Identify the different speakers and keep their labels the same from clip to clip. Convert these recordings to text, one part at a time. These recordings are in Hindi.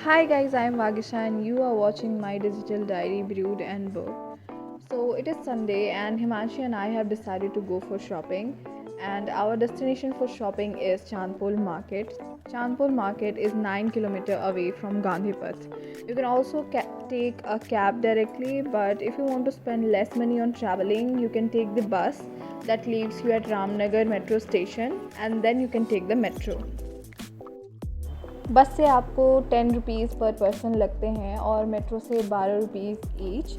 Speaker 1: Hi guys, I am Vagisha and you are watching my digital diary brewed and book. So it is Sunday and Himanshi and I have decided to go for shopping, and our destination for shopping is Chandpol Market. Chandpol Market is 9 kilometers away from Gandhi Path. You can also take a cab directly, but if you want to spend less money on traveling, you can take the bus that leaves you at Ramnagar metro station and then you can take the metro. बस से आपको 10 रुपीज़ पर पर्सन लगते हैं और मेट्रो से 12 rupees each.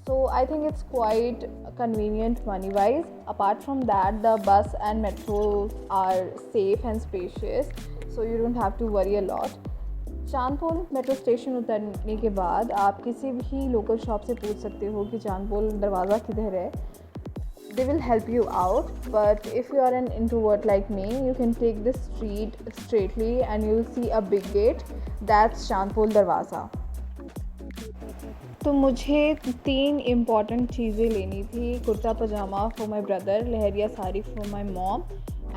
Speaker 1: So I think it's quite convenient money wise. Apart from that, the bus and metros are safe and spacious, so you don't have to worry a lot. Chandpol metro station उतरने के बाद आप किसी भी लोकल शॉप से पूछ सकते हो कि चांदपोल दरवाज़ा किधर है. They will help you out, but if you are an introvert like me, you can take this street straightly and you'll see a big gate. That's Chandpol Darwaza. तो मुझे 3 इम्पॉर्टेंट चीज़ें लेनी थी. Kurta pyjama for my brother, lehariya sari for my mom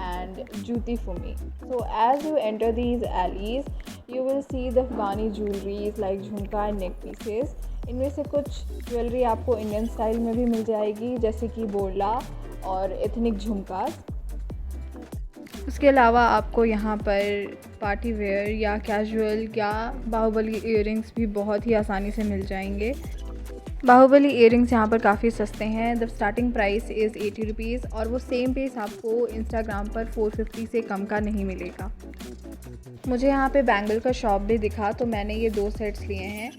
Speaker 1: and juti for me. So as you enter these alleys, you will see the Afghani jewelries like झुमका and neck pieces. इनमें से कुछ ज्वेलरी आपको इंडियन स्टाइल में भी मिल जाएगी, जैसे कि बोरला और एथनिक झुमका. उसके अलावा आपको यहाँ पर पार्टी वेयर या कैजुअल या बाहुबली इयररिंग्स भी बहुत ही आसानी से मिल जाएंगे. बाहुबली इयररिंग्स यहाँ पर काफ़ी सस्ते हैं. The starting price is 80 rupees और वो सेम पीस आपको इंस्टाग्राम पर 450 से कम का नहीं मिलेगा. मुझे यहाँ पे बैंगल का शॉप भी दिखा, तो मैंने ये 2 सेट्स लिए हैं.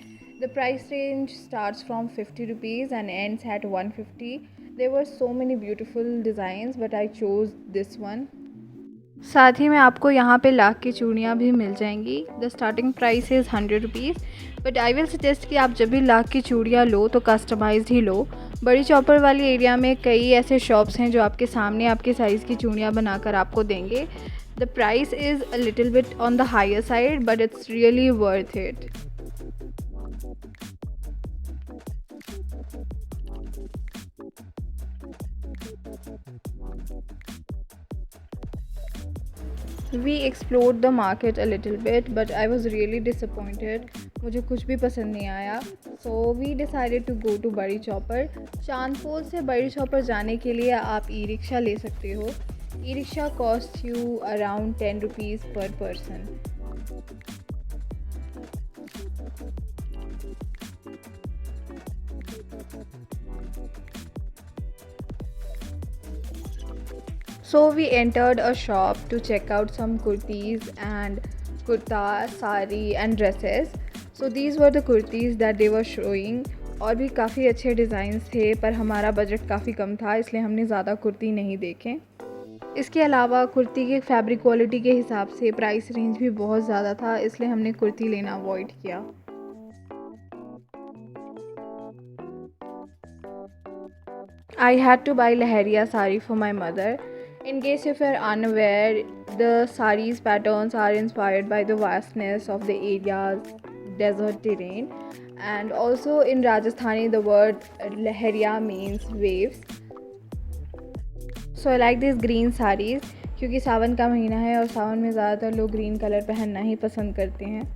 Speaker 1: The price range starts from 50 rupees and ends at 150. There were so many beautiful designs but I chose this one. साथ ही में आपको यहाँ पे लाख की चूड़ियाँ भी मिल जाएंगी. The starting price is 100 rupees, but I will suggest कि आप जब भी लाख की चूड़ियाँ लो तो कस्टमाइज्ड ही लो. बड़ी चौपर वाली एरिया में कई ऐसे शॉप्स हैं जो आपके सामने आपके साइज़ की चूड़ियाँ बनाकर आपको देंगे. The price is a little bit on the higher side but it's really worth it. We explored the market a little bit, but I was really disappointed. मुझे कुछ भी पसंद नहीं आया. So we decided to go to बड़ी चौपर. चांदपोल से बड़ी चौपर जाने के लिए आप ई रिक्शा ले सकते हो. E rickshaw cost you around 10 rupees पर person. So we entered a shop to check out some kurtis and kurta, sari and dresses. So these were the kurtis that they were showing. और भी काफ़ी अच्छे डिज़ाइंस थे, पर हमारा बजट काफ़ी कम था, इसलिए हमने ज़्यादा कुर्ती नहीं देखे. इसके अलावा कुर्ती के फैब्रिक क्वालिटी के हिसाब से प्राइस रेंज भी बहुत ज़्यादा था, इसलिए हमने कुर्ती लेना अवॉइड किया. I had to buy Lahariya sari for my mother. In case if you're unaware, the saris patterns are inspired by the vastness of the area's desert terrain, and also in Rajasthani the word Lahariya means waves. So I like these green saris क्योंकि सावन का महीना है और सावन में ज़्यादातर लोग ग्रीन कलर पहनना ही पसंद करते हैं.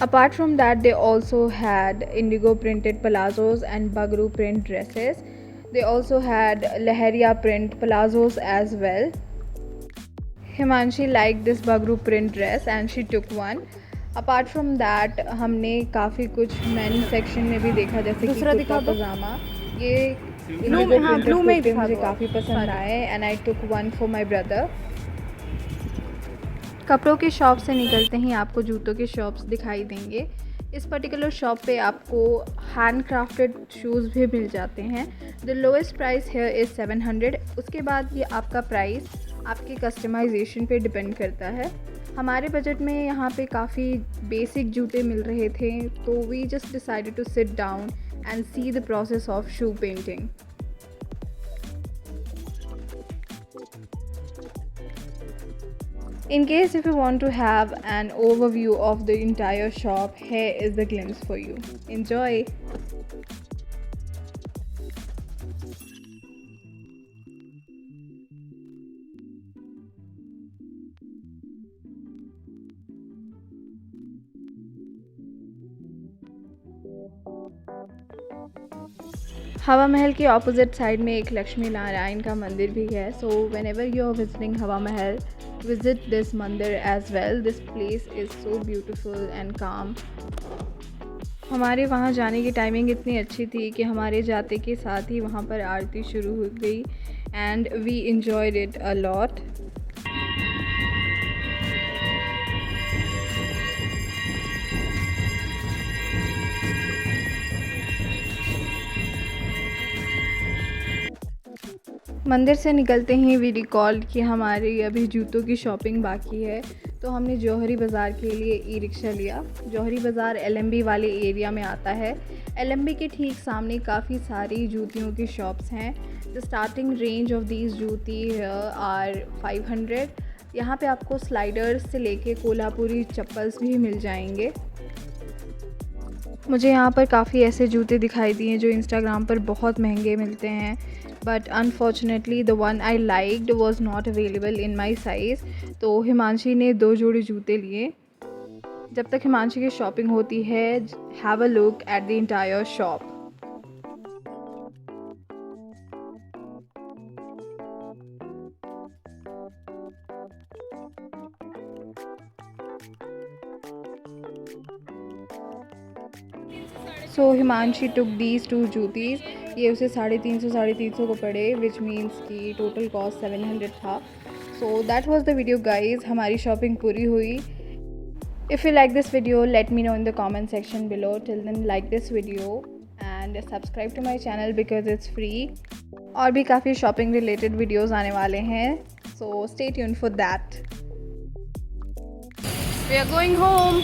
Speaker 1: Apart from that, they also had indigo printed palazzos and bagru print dresses. They also had Lahariya print palazzos as well. Himanshi liked this bagru print dress and she took one. Apart from that, हमने काफ़ी कुछ men section में भी देखा, जैसे कि कुर्ता पजामा. ये indigo printed कुर्ते मुझे काफ़ी पसंद आए and I took one for my brother. कपड़ों की शॉप से निकलते ही आपको जूतों के शॉप्स दिखाई देंगे. इस पर्टिकुलर शॉप पे आपको हैंड क्राफ्टेड शूज़ भी मिल जाते हैं. The lowest price here is 700. उसके बाद ये आपका प्राइस आपके कस्टमाइजेशन पे डिपेंड करता है. हमारे बजट में यहाँ पे काफ़ी बेसिक जूते मिल रहे थे, तो we just decided to sit down and see the process of shoe painting. In case if you want to have an overview of the entire shop, here is the glimpse for you. Enjoy! हवा महल के ऑपोजिट साइड में एक लक्ष्मी नारायण का मंदिर भी है. So whenever you are visiting Hawa Mahal, visit this mandir as well. This place is so beautiful and calm. हमारे वहाँ जाने की टाइमिंग इतनी अच्छी थी कि हमारे जाते के साथ ही वहाँ पर आरती शुरू हो गई and we enjoyed it a lot. मंदिर से निकलते ही वी रिकॉल्ड कि हमारी अभी जूतों की शॉपिंग बाकी है. तो हमने जौहरी बाज़ार के लिए ई रिक्शा लिया. जौहरी बाज़ार LMB वाले एरिया में आता है. LMB के ठीक सामने काफ़ी सारी जूतियों की शॉप्स हैं. The starting range of these जूती आर 500. यहाँ पे आपको स्लाइडर्स से लेके कोल्हापुरी चप्पल्स भी मिल जाएंगे. मुझे यहाँ पर काफ़ी ऐसे जूते दिखाई दिए जो इंस्टाग्राम पर बहुत महंगे मिलते हैं, but unfortunately the one I liked was not available in my size. तो हिमांशी ने 2 जोड़ी जूते लिए. जब तक हिमांशी की शॉपिंग होती है, have a look at the entire shop. So Himanshi took these 2 juttis. ये उसे 350 को पड़े, विच मीन्स कि टोटल कॉस्ट 700 था. So that was the video guys. हमारी शॉपिंग पूरी हुई. If you like this video, let me know in the comment section below. Till then like this video and subscribe to my channel because it's free. और भी काफ़ी शॉपिंग रिलेटेड वीडियोज़ आने वाले हैं. So stay tuned for that. We are going home.